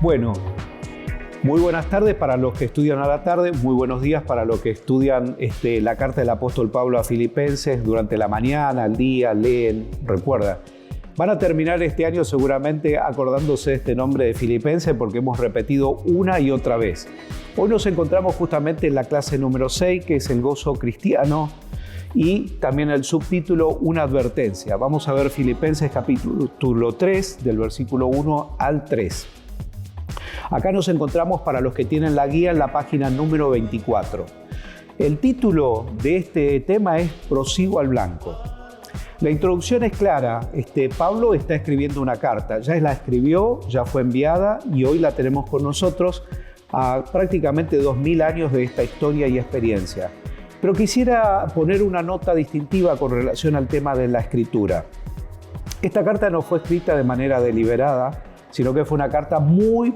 Bueno, muy buenas tardes para los que estudian a la tarde, muy buenos días para los que estudian la carta del apóstol Pablo a Filipenses durante la mañana, al día, leen, recuerda. Van a terminar este año seguramente acordándose de este nombre de Filipenses porque hemos repetido una y otra vez. Hoy nos encontramos justamente en la clase número 6, que es el gozo cristiano, y también el subtítulo, una advertencia. Vamos a ver Filipenses capítulo 3, del versículo 1 al 3. Acá nos encontramos, para los que tienen la guía, en la página número 24. El título de este tema es Prosigo al blanco. La introducción es clara. Pablo está escribiendo una carta. Ya la escribió, ya fue enviada y hoy la tenemos con nosotros a prácticamente 2000 años de esta historia y experiencia. Pero quisiera poner una nota distintiva con relación al tema de la escritura. Esta carta no fue escrita de manera deliberada, sino que fue una carta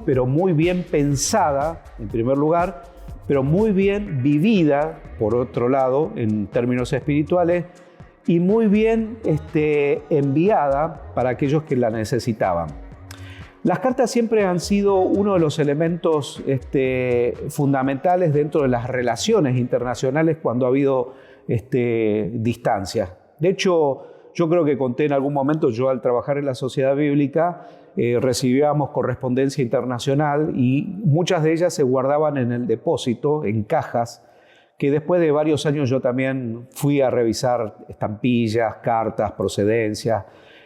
pero muy bien pensada, en primer lugar, pero muy bien vivida, por otro lado, en términos espirituales, y muy bien enviada para aquellos que la necesitaban. Las cartas siempre han sido uno de los elementos fundamentales dentro de las relaciones internacionales cuando ha habido distancias. De hecho, yo creo que conté en algún momento, yo al trabajar en la Sociedad Bíblica, recibíamos correspondencia internacional y muchas de ellas se guardaban en el depósito, en cajas, que después de varios años yo también fui a revisar estampillas, cartas, procedencias,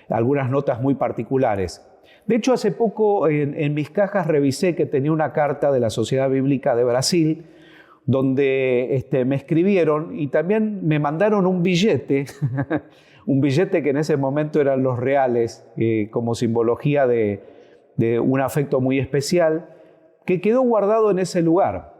algunas notas muy particulares. De hecho, hace poco en mis cajas revisé que tenía una carta de la Sociedad Bíblica de Brasil, donde me escribieron y también me mandaron un billete, un billete que en ese momento eran los reales, como simbología de un afecto muy especial, que quedó guardado en ese lugar.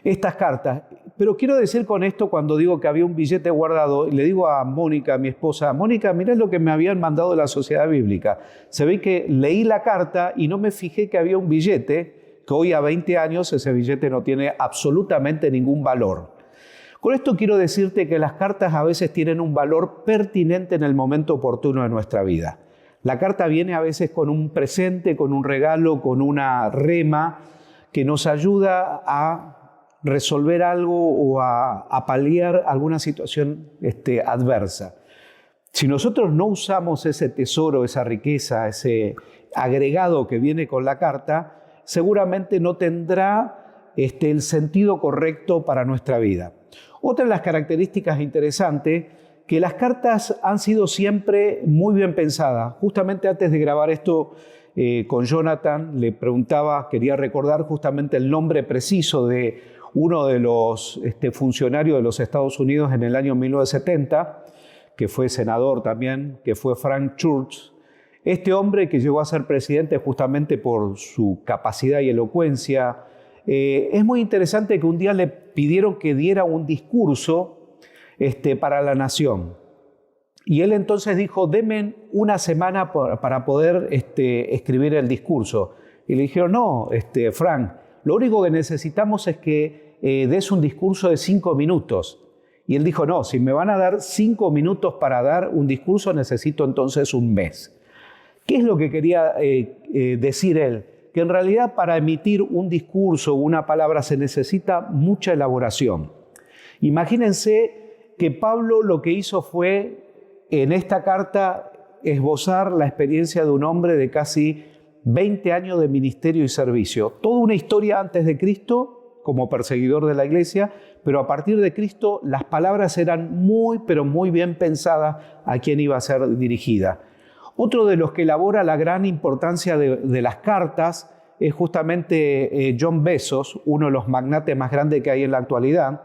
Estas cartas, pero quiero decir con esto, cuando digo que había un billete guardado, le digo a Mónica, mi esposa, Mónica, mirá lo que me habían mandado de la Sociedad Bíblica. Se ve que leí la carta y no me fijé que había un billete, que hoy a 20 años ese billete no tiene absolutamente ningún valor. Con esto quiero decirte que las cartas a veces tienen un valor pertinente en el momento oportuno de nuestra vida. La carta viene a veces con un presente, con un regalo, con una rema que nos ayuda a resolver algo o a paliar alguna situación adversa. Si nosotros no usamos ese tesoro, esa riqueza, ese agregado que viene con la carta, seguramente no tendrá el sentido correcto para nuestra vida. Otra de las características interesantes, que las cartas han sido siempre muy bien pensadas. Justamente antes de grabar esto con Jonathan, le preguntaba, quería recordar justamente el nombre preciso de uno de los funcionarios de los Estados Unidos en el año 1970, que fue senador también, que fue Frank Church. Este hombre que llegó a ser presidente justamente por su capacidad y elocuencia. Es muy interesante que un día le pidieron que diera un discurso para la nación. Y él entonces dijo, denme una semana para poder escribir el discurso. Y le dijeron, no, Frank, lo único que necesitamos es que des un discurso de 5 minutos. Y él dijo, no, si me van a dar 5 minutos para dar un discurso, necesito entonces un mes. ¿Qué es lo que quería decir él? Que en realidad para emitir un discurso o una palabra se necesita mucha elaboración. Imagínense que Pablo lo que hizo fue, en esta carta, esbozar la experiencia de un hombre de casi 20 años de ministerio y servicio. Toda una historia antes de Cristo como perseguidor de la iglesia, pero a partir de Cristo las palabras eran pero muy bien pensadas a quién iba a ser dirigida. Otro de los que elabora la gran importancia de las cartas es justamente John Bezos, uno de los magnates más grandes que hay en la actualidad,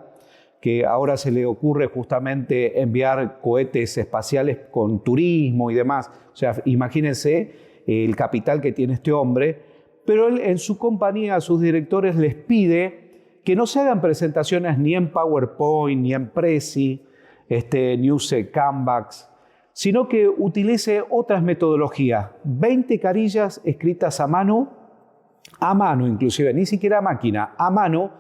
que ahora se le ocurre justamente enviar cohetes espaciales con turismo y demás. O sea, imagínense el capital que tiene este hombre, pero él en su compañía a sus directores les pide que no se hagan presentaciones ni en PowerPoint, ni en Prezi, ni use Canvas, sino que utilice otras metodologías. 20 carillas escritas a mano inclusive, ni siquiera a máquina, a mano,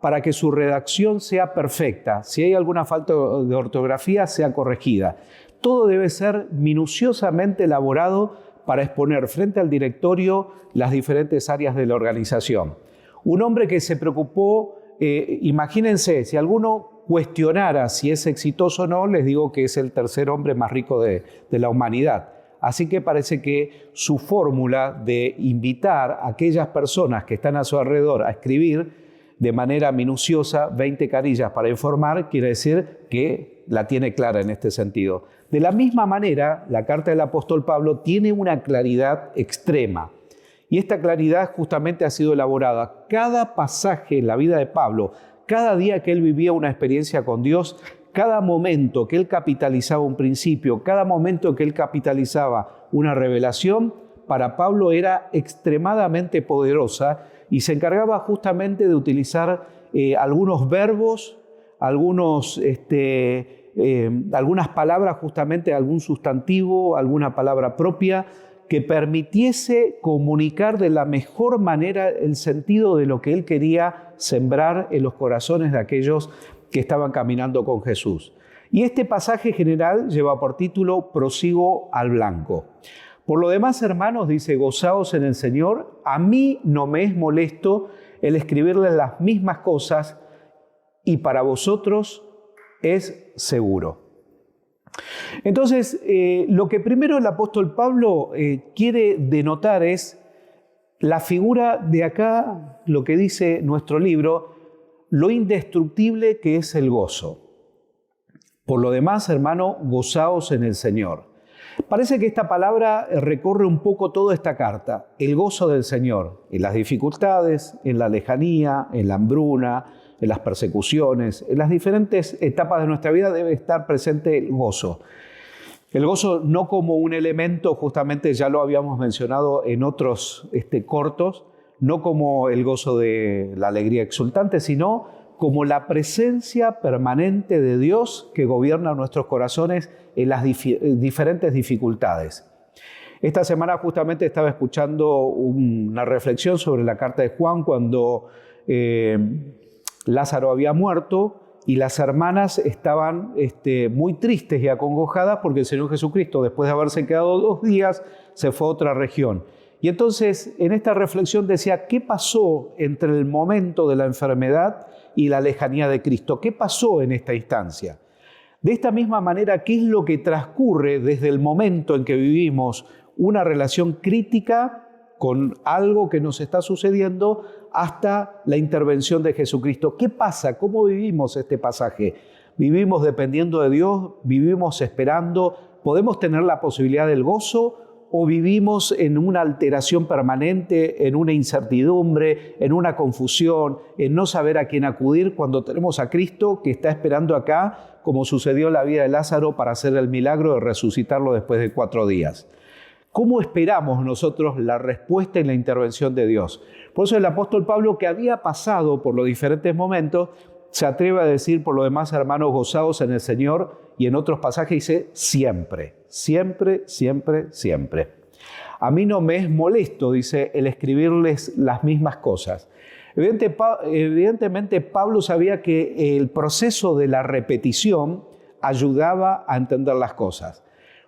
para que su redacción sea perfecta. Si hay alguna falta de ortografía, sea corregida. Todo debe ser minuciosamente elaborado para exponer frente al directorio las diferentes áreas de la organización. Un hombre que se preocupó, imagínense, si alguno cuestionara si es exitoso o no, les digo que es el tercer hombre más rico de la humanidad. Así que parece que su fórmula de invitar a aquellas personas que están a su alrededor a escribir de manera minuciosa 20 carillas para informar, quiere decir que la tiene clara en este sentido. De la misma manera, la carta del apóstol Pablo tiene una claridad extrema. Y esta claridad justamente ha sido elaborada. Cada pasaje en la vida de Pablo, cada día que él vivía una experiencia con Dios, cada momento que él capitalizaba un principio, cada momento que él capitalizaba una revelación, para Pablo era extremadamente poderosa y se encargaba justamente de utilizar algunos verbos, algunas palabras, justamente algún sustantivo, alguna palabra propia, que permitiese comunicar de la mejor manera el sentido de lo que él quería sembrar en los corazones de aquellos que estaban caminando con Jesús. Y este pasaje general lleva por título Prosigo al blanco. Por lo demás, hermanos, dice, gozaos en el Señor. A mí no me es molesto el escribirles las mismas cosas y para vosotros es seguro. Entonces, lo que primero el apóstol Pablo quiere denotar es la figura de acá, lo que dice nuestro libro, lo indestructible que es el gozo. Por lo demás, hermano, gozaos en el Señor. Parece que esta palabra recorre un poco toda esta carta, el gozo del Señor, en las dificultades, en la lejanía, en la hambruna, en las persecuciones, en las diferentes etapas de nuestra vida debe estar presente el gozo. El gozo no como un elemento, justamente ya lo habíamos mencionado en otros cortos, no como el gozo de la alegría exultante, sino como la presencia permanente de Dios que gobierna nuestros corazones en las diferentes dificultades. Esta semana justamente estaba escuchando una reflexión sobre la carta de Juan cuando Lázaro había muerto y las hermanas estaban muy tristes y acongojadas porque el Señor Jesucristo, después de haberse quedado 2 días, se fue a otra región. Y entonces en esta reflexión decía, ¿qué pasó entre el momento de la enfermedad y la lejanía de Cristo? ¿Qué pasó en esta instancia? De esta misma manera, ¿qué es lo que transcurre desde el momento en que vivimos una relación crítica con algo que nos está sucediendo hasta la intervención de Jesucristo? ¿Qué pasa? ¿Cómo vivimos este pasaje? ¿Vivimos dependiendo de Dios? ¿Vivimos esperando? ¿Podemos tener la posibilidad del gozo? ¿O vivimos en una alteración permanente, en una incertidumbre, en una confusión, en no saber a quién acudir cuando tenemos a Cristo que está esperando acá, como sucedió en la vida de Lázaro, para hacer el milagro de resucitarlo después de 4 días? ¿Cómo esperamos nosotros la respuesta y la intervención de Dios? Por eso el apóstol Pablo, que había pasado por los diferentes momentos, se atreve a decir, por lo demás, hermanos, gozaos en el Señor, y en otros pasajes dice, siempre, siempre, siempre, siempre. A mí no me es molesto, dice, el escribirles las mismas cosas. Evidentemente, Pablo sabía que el proceso de la repetición ayudaba a entender las cosas.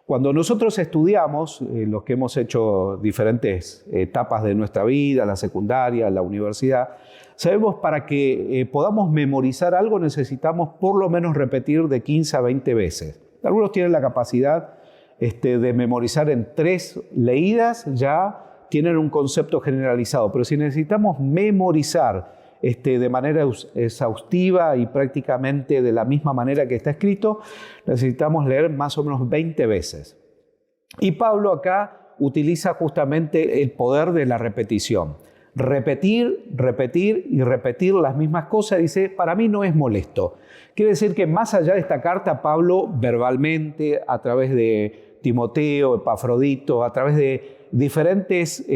Cuando nosotros estudiamos, los que hemos hecho diferentes etapas de nuestra vida, la secundaria, la universidad, sabemos para que podamos memorizar algo necesitamos por lo menos repetir de 15 a 20 veces. Algunos tienen la capacidad de memorizar en 3 leídas, ya tienen un concepto generalizado, pero si necesitamos memorizar de manera exhaustiva y prácticamente de la misma manera que está escrito, necesitamos leer más o menos 20 veces. Y Pablo acá utiliza justamente el poder de la repetición. Repetir, repetir y repetir las mismas cosas, dice, para mí no es molesto. Quiere decir que más allá de esta carta, Pablo verbalmente, a través de Timoteo, Epafrodito, a través de diferentes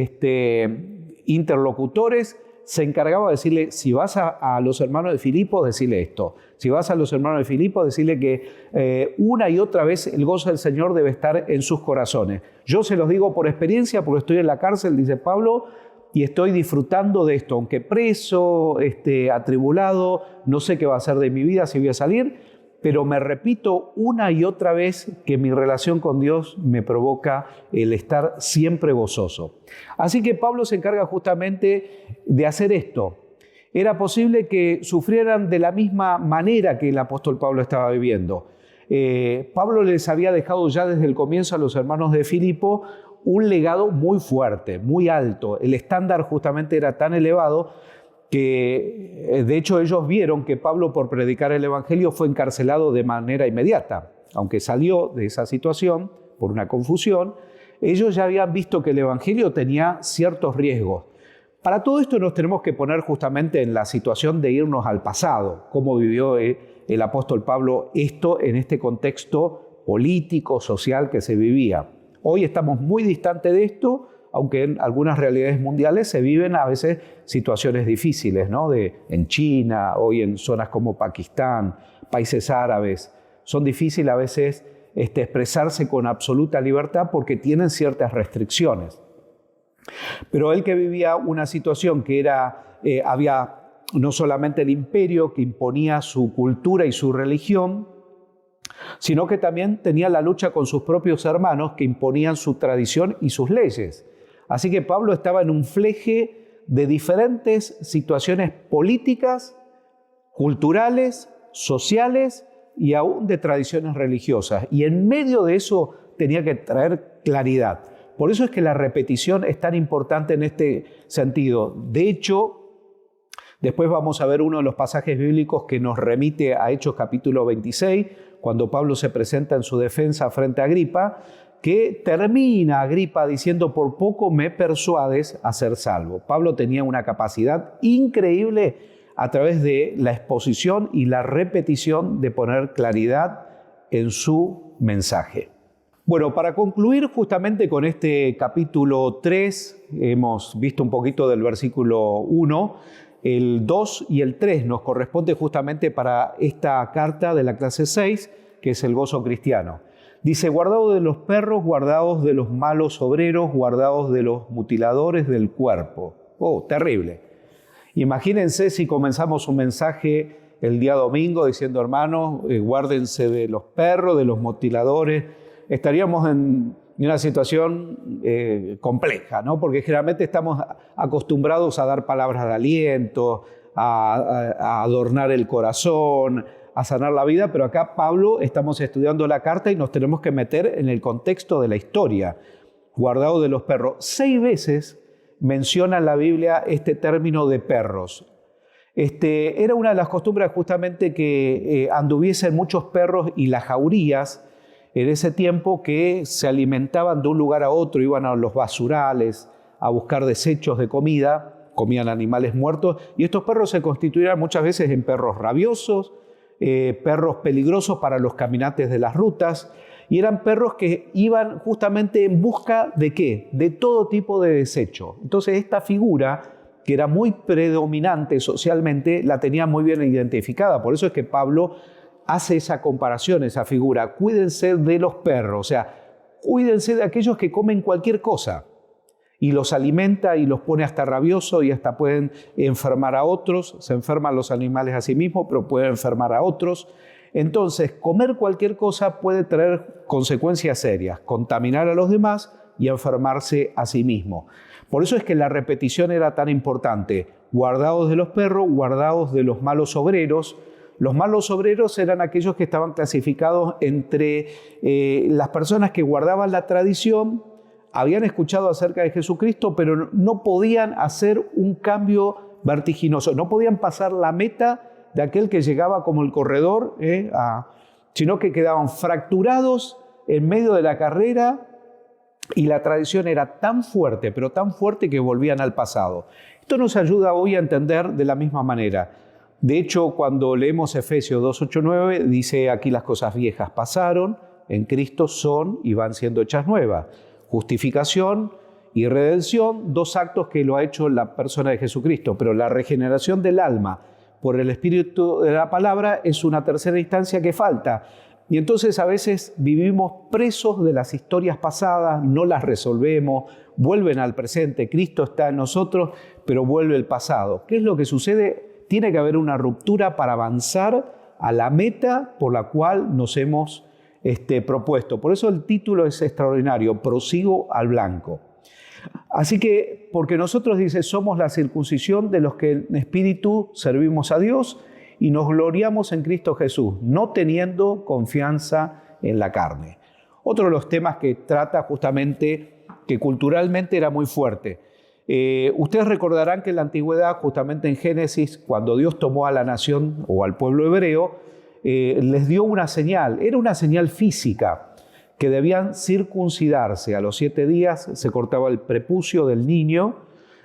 interlocutores, se encargaba de decirle, si vas a los hermanos de Filipos, decirle esto. Si vas a los hermanos de Filipos, decirle que una y otra vez el gozo del Señor debe estar en sus corazones. Yo se los digo por experiencia, porque estoy en la cárcel, dice Pablo, y estoy disfrutando de esto. Aunque preso, atribulado, no sé qué va a ser de mi vida, si voy a salir, pero me repito una y otra vez que mi relación con Dios me provoca el estar siempre gozoso. Así que Pablo se encarga justamente de hacer esto. Era posible que sufrieran de la misma manera que el apóstol Pablo estaba viviendo. Pablo les había dejado ya desde el comienzo a los hermanos de Filipo un legado muy fuerte, muy alto. El estándar justamente era tan elevado que de hecho ellos vieron que Pablo, por predicar el evangelio, fue encarcelado de manera inmediata. Aunque salió de esa situación por una confusión, ellos ya habían visto que el evangelio tenía ciertos riesgos. Para todo esto nos tenemos que poner justamente en la situación de irnos al pasado, cómo vivió el apóstol Pablo esto en este contexto político, social que se vivía. Hoy estamos muy distantes de esto, aunque en algunas realidades mundiales se viven a veces situaciones difíciles, ¿no? En China, hoy en zonas como Pakistán, países árabes. Son difíciles a veces expresarse con absoluta libertad porque tienen ciertas restricciones. Pero él, que vivía una situación que había no solamente el imperio que imponía su cultura y su religión, sino que también tenía la lucha con sus propios hermanos que imponían su tradición y sus leyes. Así que Pablo estaba en un fleje de diferentes situaciones políticas, culturales, sociales y aún de tradiciones religiosas. Y en medio de eso tenía que traer claridad. Por eso es que la repetición es tan importante en este sentido. De hecho, después vamos a ver uno de los pasajes bíblicos que nos remite a Hechos capítulo 26, cuando Pablo se presenta en su defensa frente a Agripa, que termina Agripa diciendo: por poco me persuades a ser salvo. Pablo tenía una capacidad increíble a través de la exposición y la repetición de poner claridad en su mensaje. Bueno, para concluir justamente con este capítulo 3, hemos visto un poquito del versículo 1, el 2 y el 3 nos corresponde justamente para esta carta de la clase 6, que es el gozo cristiano. Dice: guardaos de los perros, guardaos de los malos obreros, guardaos de los mutiladores del cuerpo. Oh, terrible. Imagínense si comenzamos un mensaje el día domingo diciendo: hermanos, guárdense de los perros, de los mutiladores. Estaríamos en una situación compleja, ¿no? Porque generalmente estamos acostumbrados a dar palabras de aliento, a adornar el corazón, a sanar la vida, pero acá Pablo, estamos estudiando la carta y nos tenemos que meter en el contexto de la historia. Guardado de los perros. 6 veces menciona en la Biblia este término de perros. Era una de las costumbres justamente que anduviesen muchos perros y las jaurías en ese tiempo, que se alimentaban de un lugar a otro, iban a los basurales a buscar desechos de comida, comían animales muertos, y estos perros se constituían muchas veces en perros rabiosos, perros peligrosos para los caminantes de las rutas, y eran perros que iban justamente en busca ¿de qué? De todo tipo de desecho. Entonces esta figura, que era muy predominante socialmente, la tenía muy bien identificada. Por eso es que Pablo hace esa comparación, esa figura. Cuídense de los perros, o sea, cuídense de aquellos que comen cualquier cosa y los alimenta y los pone hasta rabiosos y hasta pueden enfermar a otros. Se enferman los animales a sí mismos, pero pueden enfermar a otros. Entonces, comer cualquier cosa puede traer consecuencias serias, contaminar a los demás y enfermarse a sí mismo. Por eso es que la repetición era tan importante. Guardaos de los perros, guardaos de los malos obreros. Los malos obreros eran aquellos que estaban clasificados entre las personas que guardaban la tradición, habían escuchado acerca de Jesucristo, pero no podían hacer un cambio vertiginoso, no podían pasar la meta de aquel que llegaba como el corredor, sino que quedaban fracturados en medio de la carrera, y la tradición era tan fuerte, pero tan fuerte, que volvían al pasado. Esto nos ayuda hoy a entender de la misma manera. De hecho, cuando leemos Efesios 2, 8, 9, dice: aquí las cosas viejas pasaron, en Cristo son y van siendo hechas nuevas. Justificación y redención, 2 actos que lo ha hecho la persona de Jesucristo, pero la regeneración del alma por el Espíritu de la palabra es una tercera instancia que falta. Y entonces a veces vivimos presos de las historias pasadas, no las resolvemos, vuelven al presente, Cristo está en nosotros, pero vuelve el pasado. ¿Qué es lo que sucede? Tiene que haber una ruptura para avanzar a la meta por la cual nos hemos propuesto. Por eso el título es extraordinario, Prosigo al blanco. Así que, porque nosotros, dice, somos la circuncisión de los que en espíritu servimos a Dios y nos gloriamos en Cristo Jesús, no teniendo confianza en la carne. Otro de los temas que trata justamente, que culturalmente era muy fuerte. Ustedes recordarán que en la antigüedad, justamente en Génesis, cuando Dios tomó a la nación o al pueblo hebreo, les dio una señal, era una señal física, que debían circuncidarse. A los 7 días se cortaba el prepucio del niño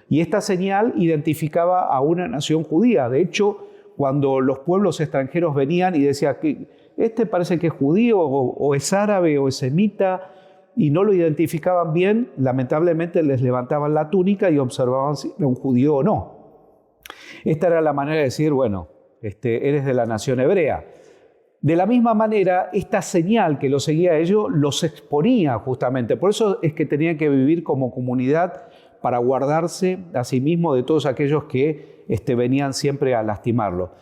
y esta señal identificaba a una nación judía. De hecho, cuando los pueblos extranjeros venían y decían que este parece que es judío o es árabe o es semita y no lo identificaban bien, lamentablemente les levantaban la túnica y observaban si era un judío o no. Esta era la manera de decir, bueno, eres de la nación hebrea. De la misma manera, esta señal que los seguía a ellos los exponía justamente. Por eso es que tenían que vivir como comunidad para guardarse a sí mismos de todos aquellos que venían siempre a lastimarlo.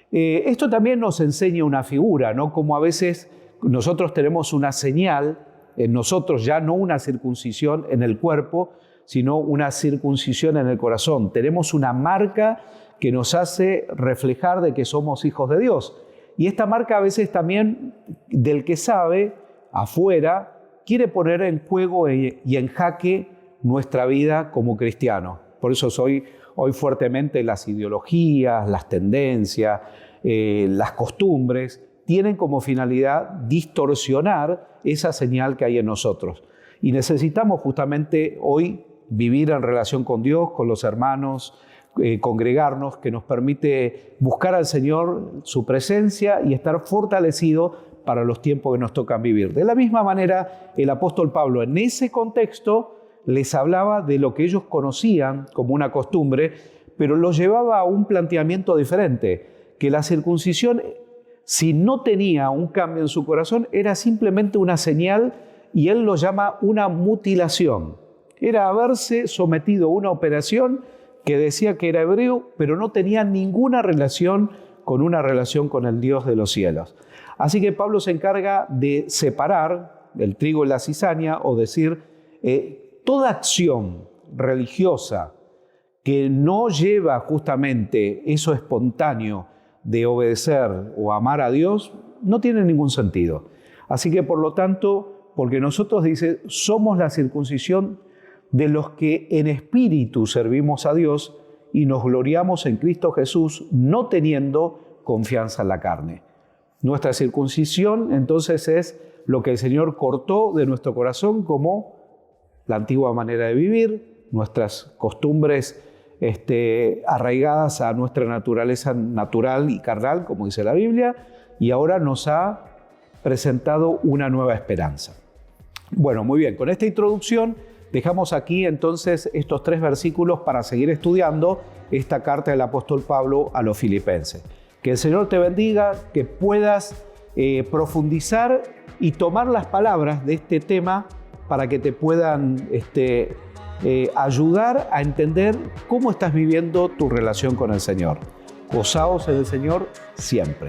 Esto también nos enseña una figura, ¿no? Como a veces nosotros tenemos una señal en nosotros, ya no una circuncisión en el cuerpo, sino una circuncisión en el corazón. Tenemos una marca que nos hace reflejar de que somos hijos de Dios. Y esta marca a veces también del que sabe afuera quiere poner en juego y en jaque nuestra vida como cristianos. Por eso hoy fuertemente las ideologías, las tendencias, las costumbres tienen como finalidad distorsionar esa señal que hay en nosotros. Y necesitamos justamente hoy vivir en relación con Dios, con los hermanos, congregarnos, que nos permite buscar al Señor, su presencia y estar fortalecido para los tiempos que nos tocan vivir. De la misma manera, el apóstol Pablo en ese contexto les hablaba de lo que ellos conocían como una costumbre, pero los llevaba a un planteamiento diferente, que la circuncisión, si no tenía un cambio en su corazón, era simplemente una señal y él lo llama una mutilación. Era haberse sometido a una operación que decía que era hebreo, pero no tenía ninguna relación con el Dios de los cielos. Así que Pablo se encarga de separar el trigo y la cizaña, o decir, toda acción religiosa que no lleva justamente eso espontáneo de obedecer o amar a Dios, no tiene ningún sentido. Así que, por lo tanto, porque nosotros, dice, somos la circuncisión de los que en espíritu servimos a Dios y nos gloriamos en Cristo Jesús, no teniendo confianza en la carne. Nuestra circuncisión, entonces, es lo que el Señor cortó de nuestro corazón como la antigua manera de vivir, nuestras costumbres arraigadas a nuestra naturaleza natural y carnal, como dice la Biblia, y ahora nos ha presentado una nueva esperanza. Bueno, muy bien, con esta introducción dejamos aquí entonces estos 3 versículos para seguir estudiando esta carta del apóstol Pablo a los filipenses. Que el Señor te bendiga, que puedas profundizar y tomar las palabras de este tema para que te puedan ayudar a entender cómo estás viviendo tu relación con el Señor. Gozaos en el Señor siempre.